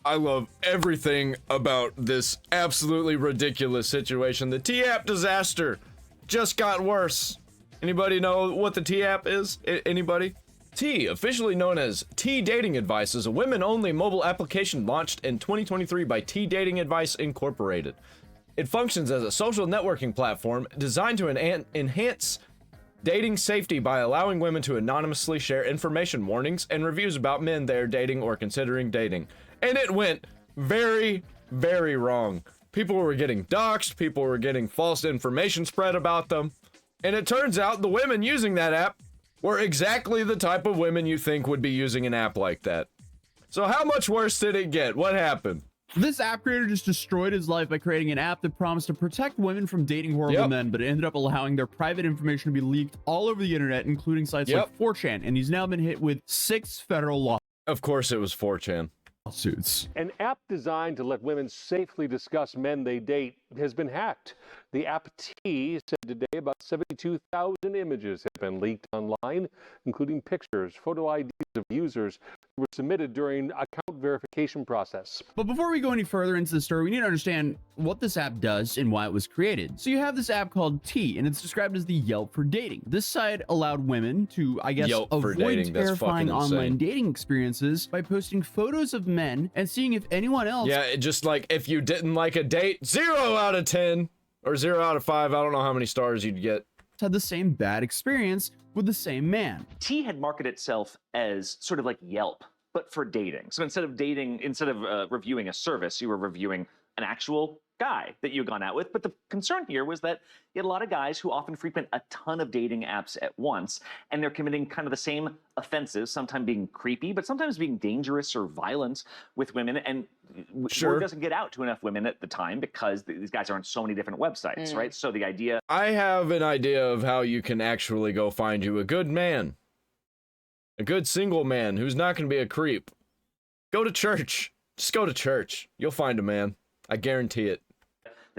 I love everything about this absolutely ridiculous situation. The T-App disaster just got worse. Anybody know what the T-App is? Anybody? T, officially known as T Dating Advice, is a women-only mobile application launched in 2023 by T Dating Advice Incorporated. It functions as a social networking platform designed to enhance dating safety by allowing women to anonymously share information, warnings, and reviews about men they're dating or considering dating. And it went very, very wrong. People were getting doxxed, people were getting false information spread about them. And it turns out the women using that app were exactly the type of women you think would be using an app like that. So how much worse did it get? What happened? This app creator just destroyed his life by creating an app that promised to protect women from dating horrible men, but it ended up allowing their private information to be leaked all over the internet, including sites like 4chan, and he's now been hit with 6 federal lawsuits. Of course it was 4chan. An app designed to let women safely discuss men they date has been hacked. The app T said today about 72,000 images have been leaked online, including pictures, photo IDs of users who were submitted during account verification process. But before we go any further into the story, we need to understand what this app does and why it was created. So you have this app called T, and it's described as the Yelp for dating. This site allowed women to, I guess, avoid terrifying online dating experiences by posting photos of men and seeing if anyone else... Yeah, just like if you didn't like a date, 0 out of 10 or 0 out of 5, I don't know how many stars you'd get. Had the same bad experience with the same man. T had marketed itself as sort of like Yelp, but for dating. So instead of reviewing a service, you were reviewing an actual guy that you had gone out with. But the concern here was that you had a lot of guys who often frequent a ton of dating apps at once, and they're committing kind of the same offenses, sometimes being creepy, but sometimes being dangerous or violent with women. And word doesn't get out to enough women at the time because these guys are on so many different websites, right? So the idea... I have an idea of how you can actually go find you a good man. A good single man who's not going to be a creep. Go to church. Just go to church. You'll find a man. I guarantee it.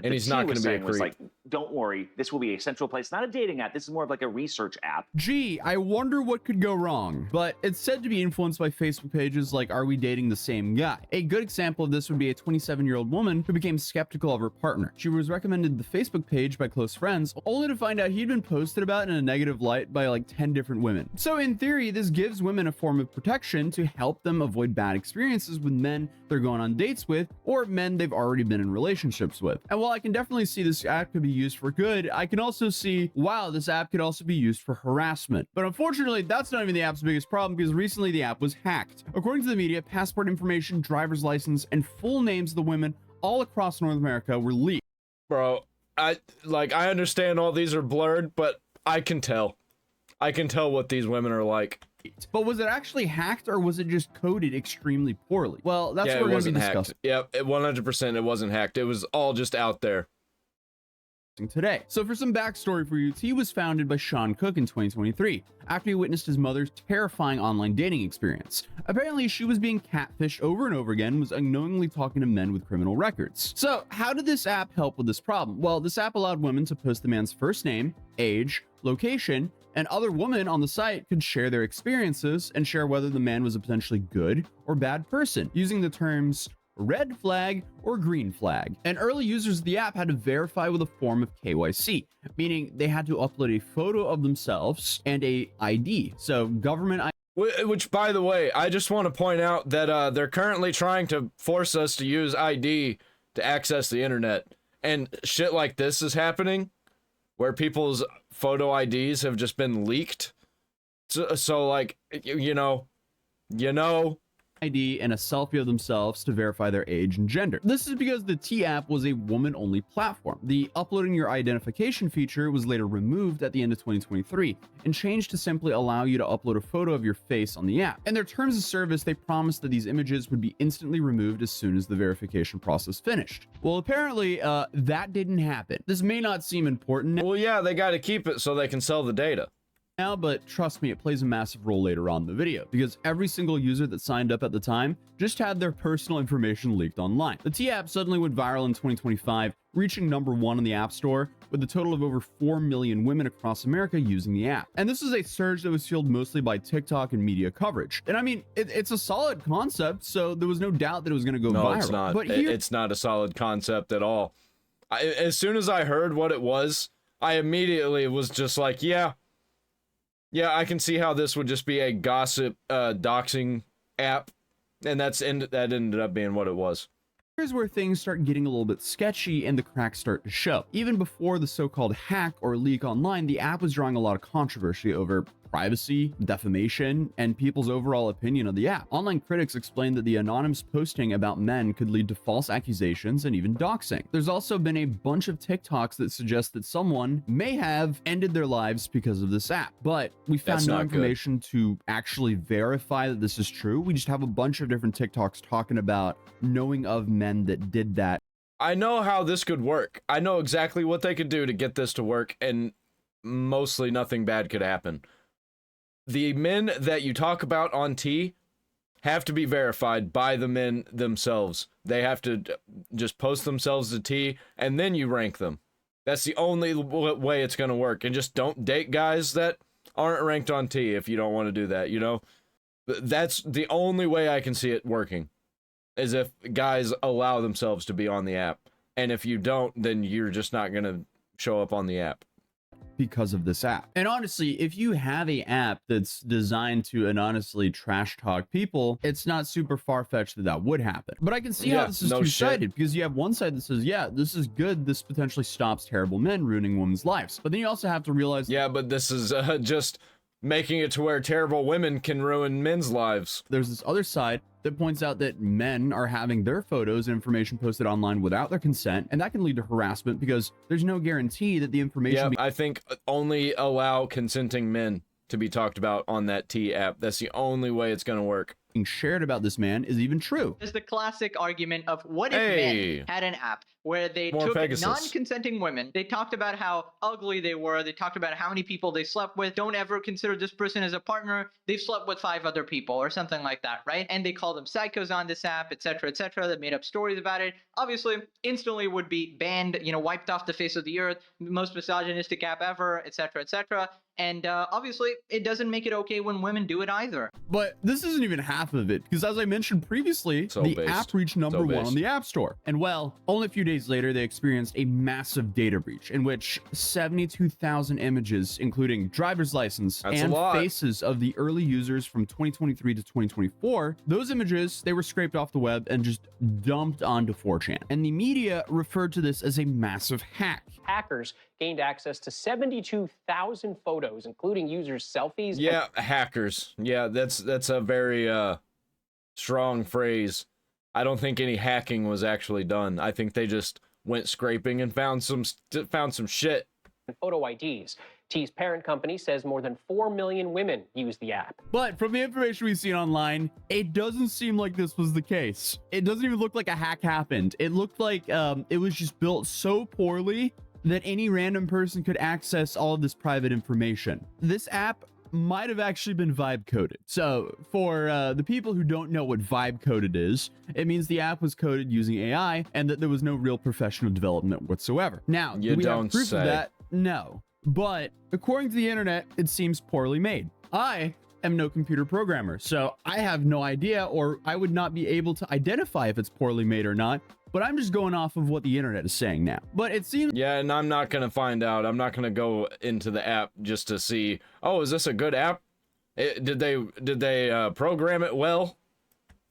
And he's not going to be a creep. Was like, don't worry, this will be a central place, not a dating app. This is more of like a research app. Gee, I wonder what could go wrong. But it's said to be influenced by Facebook pages like Are We Dating the Same Guy? A good example of this would be a 27-year-old woman who became skeptical of her partner. She was recommended the Facebook page by close friends, only to find out he'd been posted about in a negative light by like 10 different women. So in theory, this gives women a form of protection to help them avoid bad experiences with men they're going on dates with or men they've already been in relationships with. And while I can definitely see this app could be used for good, I can also see, wow, this app could also be used for harassment. But unfortunately, that's not even the app's biggest problem because recently the app was hacked. According to the media, passport information, driver's license, and full names of the women all across North America were leaked. Bro, I understand all these are blurred, but I can tell. I can tell what these women are like. But was it actually hacked or was it just coded extremely poorly? Well, that's what we're going to be discussing. Yeah, 100% it wasn't hacked. It was all just out there. Today. So for some backstory for you, T was founded by Sean Cook in 2023 after he witnessed his mother's terrifying online dating experience. Apparently, she was being catfished over and over again and was unknowingly talking to men with criminal records. So how did this app help with this problem? Well, this app allowed women to post the man's first name, age, location, and other women on the site could share their experiences and share whether the man was a potentially good or bad person, using the terms red flag or green flag. And early users of the app had to verify with a form of KYC, meaning they had to upload a photo of themselves and a ID. So government ID. Which, by the way, I just want to point out that they're currently trying to force us to use ID to access the internet. And shit like this is happening, where people's photo IDs have just been leaked. So like, you know, ID and a selfie of themselves to verify their age and gender. This is because the T app was a woman-only platform. The uploading your identification feature was later removed at the end of 2023 and changed to simply allow you to upload a photo of your face on the app. In their terms of service, they promised that these images would be instantly removed as soon as the verification process finished. Well, apparently, that didn't happen. This may not seem important. Well, yeah, they got to keep it so they can sell the data. Now, but trust me, it plays a massive role later on in the video because every single user that signed up at the time just had their personal information leaked online. The T app suddenly went viral in 2025 reaching #1 in the App Store with a total of over 4 million women across America using the app. And this is a surge that was fueled mostly by TikTok and media coverage. And I mean, it's a solid concept, so there was no doubt that it was going to go viral. It's not. But here, It's not a solid concept at all. As soon as I heard what it was, I immediately was just like, yeah, I can see how this would just be a gossip doxing app. And that ended up being what it was. here's where things start getting a little bit sketchy and the cracks start to show. Even before the so-called hack or leak online, the app was drawing a lot of controversy over privacy, defamation, and people's overall opinion of the app. Online critics explained that the anonymous posting about men could lead to false accusations and even doxing. There's also been a bunch of TikToks that suggest that someone may have ended their lives because of this app, but we found That's no not good. information to actually verify that this is true. We just have a bunch of different TikToks talking about knowing of men that did that. I know how this could work. I know exactly what they could do to get this to work, and mostly nothing bad could happen. The men that you talk about on T have to be verified by the men themselves. They have to just post themselves to T, and then you rank them. That's the only way it's going to work. And just don't date guys that aren't ranked on T if you don't want to do that, you know? That's the only way I can see it working, is if guys allow themselves to be on the app. And if you don't, then you're just not going to show up on the app. Because of this app. And honestly, if you have a app that's designed to anonymously trash talk people, it's not super far-fetched that that would happen. But I can see how Yeah, this is no two-sided, because you have one side that says, yeah, this is good, this potentially stops terrible men ruining women's lives. But then you also have to realize Yeah, but this is just making it to where terrible women can ruin men's lives. there's this other side that points out that men are having their photos and information posted online without their consent, and that can lead to harassment because there's no guarantee that the information Yeah, I think only allow consenting men to be talked about on that T app. That's the only way it's going to work. being shared about this man is even true. There's the classic argument of what if Hey. men had an app where they More took Pegasus. non-consenting women, they talked about how ugly they were, they talked about how many people they slept with, don't ever consider this person as a partner, they've slept with 5 other people or something like that, right? And they called them psychos on this app, etc., etc. They made up stories about it. Obviously, instantly would be banned, wiped off the face of the earth, most misogynistic app ever, etc., etc. And obviously, it doesn't make it okay when women do it either. But this isn't even half of it, because as I mentioned previously, So the based. app reached number So 1 on based. the App Store. And well, only a few days later, they experienced a massive data breach in which 72,000 images, including driver's license That's a and lot. faces of the early users from 2023 to 2024, those images, they were scraped off the web and just dumped onto 4chan. And the media referred to this as a massive hack. Hackers gained access to 72,000 photos, including users' selfies. Yeah, hackers. Yeah, that's a very strong phrase. I don't think any hacking was actually done. I think they just went scraping and found some shit. And photo IDs. T's parent company says more than 4 million women use the app. But from the information we've seen online, it doesn't seem like this was the case. It doesn't even look like a hack happened. It looked like it was just built so poorly that any random person could access all of this private information. This app might have actually been vibe coded. So for the people who don't know what vibe coded is, it means the app was coded using AI and that there was no real professional development whatsoever. Now, You do we have don't proof say. of that? No. But according to the internet, it seems poorly made. I am no computer programmer, so I have no idea, or I would not be able to identify if it's poorly made or not. But I'm just going off of what the internet is saying now. But it seems Yeah, and I'm not gonna find out. I'm not gonna go into the app just to see, oh, is this a good app? Did they program it well?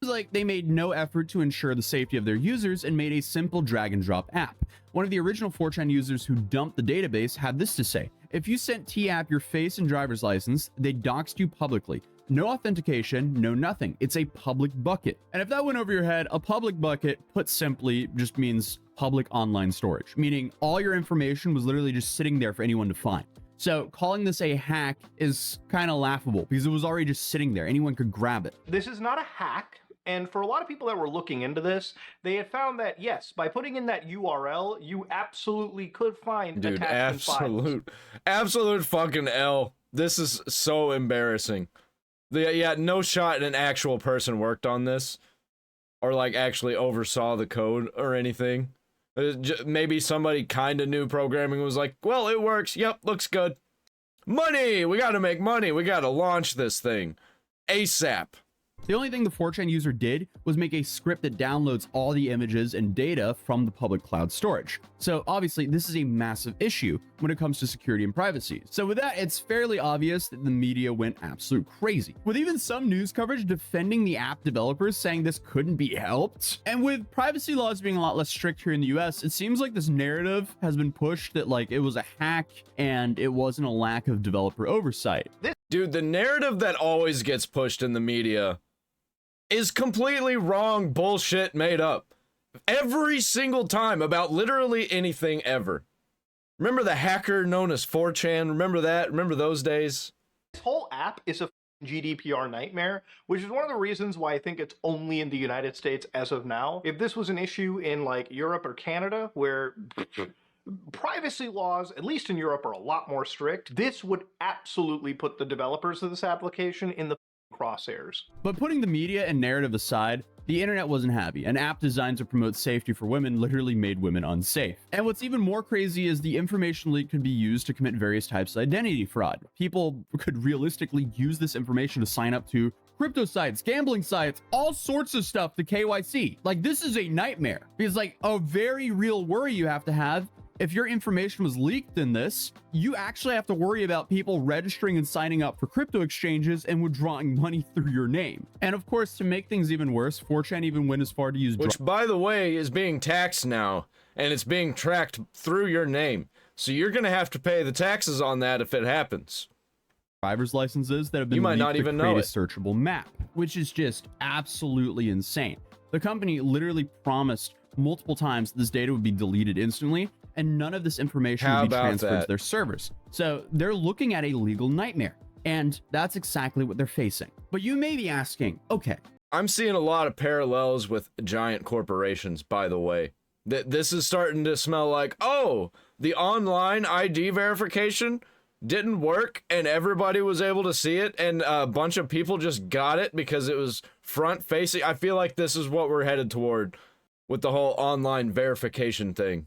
like they made no effort to ensure the safety of their users and made a simple drag and drop app. One of the original 4chan users who dumped the database had this to say: if you sent T-App your face and driver's license, they doxed you publicly. No authentication, no nothing. It's a public bucket. And if that went over your head, a public bucket, put simply, just means public online storage, meaning all your information was literally just sitting there for anyone to find. So calling this a hack is kind of laughable because it was already just sitting there. Anyone could grab it. This is not a hack. And for a lot of people that were looking into this, they had found that, yes, by putting in that URL, you absolutely could find Dude, attachment files. absolute fucking L. This is so embarrassing. Yeah, no shot an actual person worked on this or like actually oversaw the code or anything. Maybe somebody kind of knew programming, was like, well, it works. Yep, looks good. Money! We gotta make money. We gotta launch this thing ASAP. The only thing the 4chan user did was make a script that downloads all the images and data from the public cloud storage. So obviously this is a massive issue when it comes to security and privacy. So with that, it's fairly obvious that the media went absolute crazy, with even some news coverage defending the app developers, saying this couldn't be helped. And with privacy laws being a lot less strict here in the US, it seems like this narrative has been pushed that like it was a hack and it wasn't a lack of developer oversight. Dude, the narrative that always gets pushed in the media is completely wrong bullshit made up. Every single time about literally anything ever. Remember the hacker known as 4chan? Remember that? Remember those days? This whole app is a GDPR nightmare, which is one of the reasons why I think it's only in the United States as of now. If this was an issue in like Europe or Canada, where privacy laws, at least in Europe, are a lot more strict, this would absolutely put the developers of this application in the crosshairs. But putting the media and narrative aside, the internet wasn't happy. An app designed to promote safety for women literally made women unsafe. And what's even more crazy is the information leak could be used to commit various types of identity fraud. People could realistically use this information to sign up to crypto sites, gambling sites, all sorts of stuff to KYC. Like, this is a nightmare, because like a very real worry you have to have if your information was leaked in this, you actually have to worry about people registering and signing up for crypto exchanges and withdrawing money through your name. And of course, to make things even worse, 4chan even went as far to use which, by the way, is being taxed now, and it's being tracked through your name. So you're gonna have to pay the taxes on that if it happens. driver's licenses that have been You might leaked not to even create know a it. searchable map, which is just absolutely insane. The company literally promised multiple times this data would be deleted instantly, and none of this information How would be about transferred that? to their servers. So they're looking at a legal nightmare, and that's exactly what they're facing. But you may be asking, okay, I'm seeing a lot of parallels with giant corporations, by the way. This is starting to smell like, oh, the online ID verification didn't work and everybody was able to see it and a bunch of people just got it because it was front facing. I feel like this is what we're headed toward with the whole online verification thing.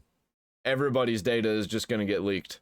Everybody's data is just going to get leaked.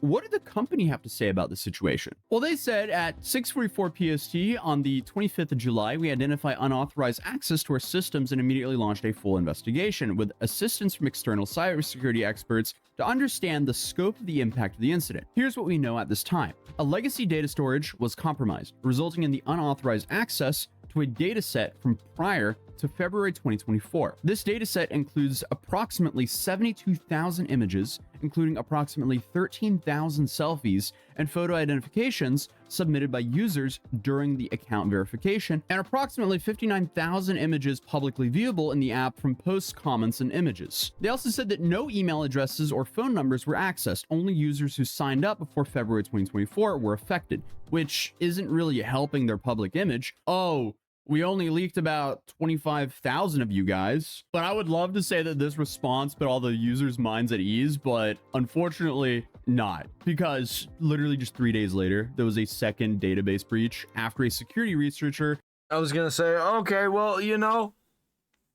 what did the company have to say about the situation? Well, they said at 6:44 PST on the 25th of July, we identified unauthorized access to our systems and immediately launched a full investigation with assistance from external cybersecurity experts to understand the scope of the impact of the incident. Here's what we know at this time. A legacy data storage was compromised, resulting in the unauthorized access to a dataset from prior to February 2024. This dataset includes approximately 72,000 images, including approximately 13,000 selfies and photo identifications submitted by users during the account verification, and approximately 59,000 images publicly viewable in the app from posts, comments, and images. They also said that no email addresses or phone numbers were accessed. Only users who signed up before February 2024 were affected, which isn't really helping their public image. Oh, we only leaked about 25,000 of you guys. But I would love to say that this response put all the users' minds at ease, but unfortunately not. Because literally just 3 days later, there was a second database breach after a security researcher. I was gonna say, okay, well, you know,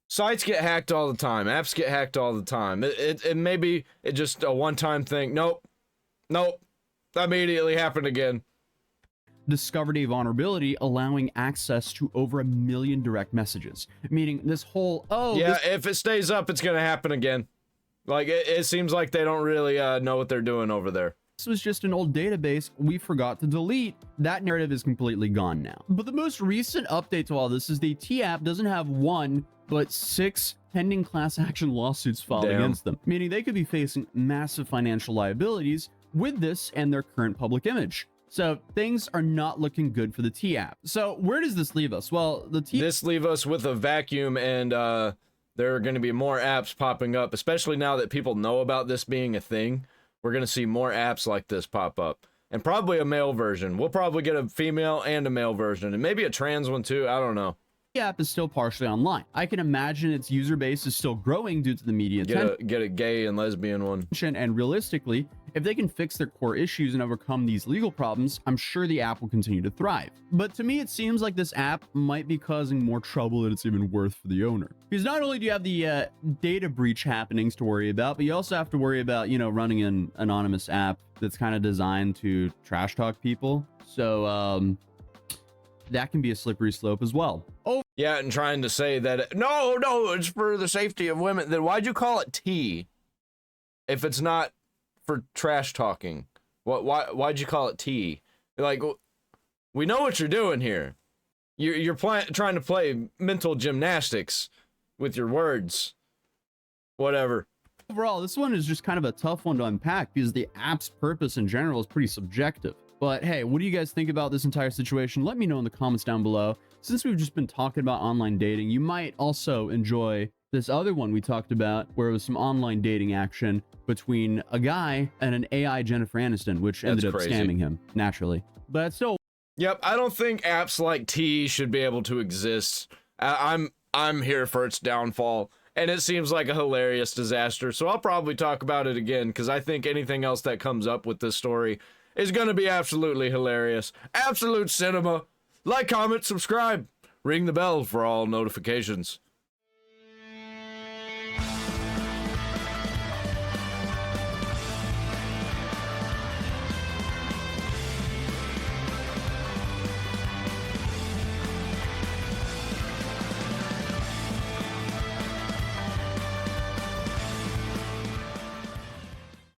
sites get hacked all the time, apps get hacked all the time. It maybe it just a one-time thing. Nope, immediately happened again. Discovered a vulnerability allowing access to over 1 million direct messages, meaning this whole Yeah, if it stays up, it's gonna happen again. Like it seems like they don't really know what they're doing over there. this was just an old database we forgot to delete. That narrative is completely gone now. But the most recent update to all this is the TApp doesn't have 1 but 6 pending class action lawsuits filed Damn. against them, meaning they could be facing massive financial liabilities with this and their current public image. So things are not looking good for the TApp. So where does this leave us? Well, the TApp This leave us with a vacuum, and there are going to be more apps popping up, especially now that people know about this being a thing. We're going to see more apps like this pop up, and probably a male version. We'll probably get a female and a male version, and maybe a trans one too. I don't know. The app is still partially online. I can imagine its user base is still growing due to the media attention, Get a gay and lesbian one. and realistically, if they can fix their core issues and overcome these legal problems, I'm sure the app will continue to thrive. But to me, it seems like this app might be causing more trouble than it's even worth for the owner. Because not only do you have the data breach happenings to worry about, but you also have to worry about, you know, running an anonymous app that's kind of designed to trash talk people. So, that can be a slippery slope as well. Oh, Yeah, and trying to say that no, it's for the safety of women. Then why'd you call it T? If it's not for trash talking, why'd you call it T? Like, we know what you're doing here. You're trying to play mental gymnastics with your words. Whatever. overall, this one is just kind of a tough one to unpack because the app's purpose in general is pretty subjective. But hey, what do you guys think about this entire situation? Let me know in the comments down below. Since we've just been talking about online dating, you might also enjoy this other one we talked about where it was some online dating action between a guy and an AI Jennifer Aniston, which ended up crazy. scamming him, naturally. But still, Yep, I don't think apps like T should be able to exist. I'm here for its downfall, and it seems like a hilarious disaster. So I'll probably talk about it again because I think anything else that comes up with this story is going to be absolutely hilarious. Absolute cinema. Like, comment, subscribe, ring the bell for all notifications.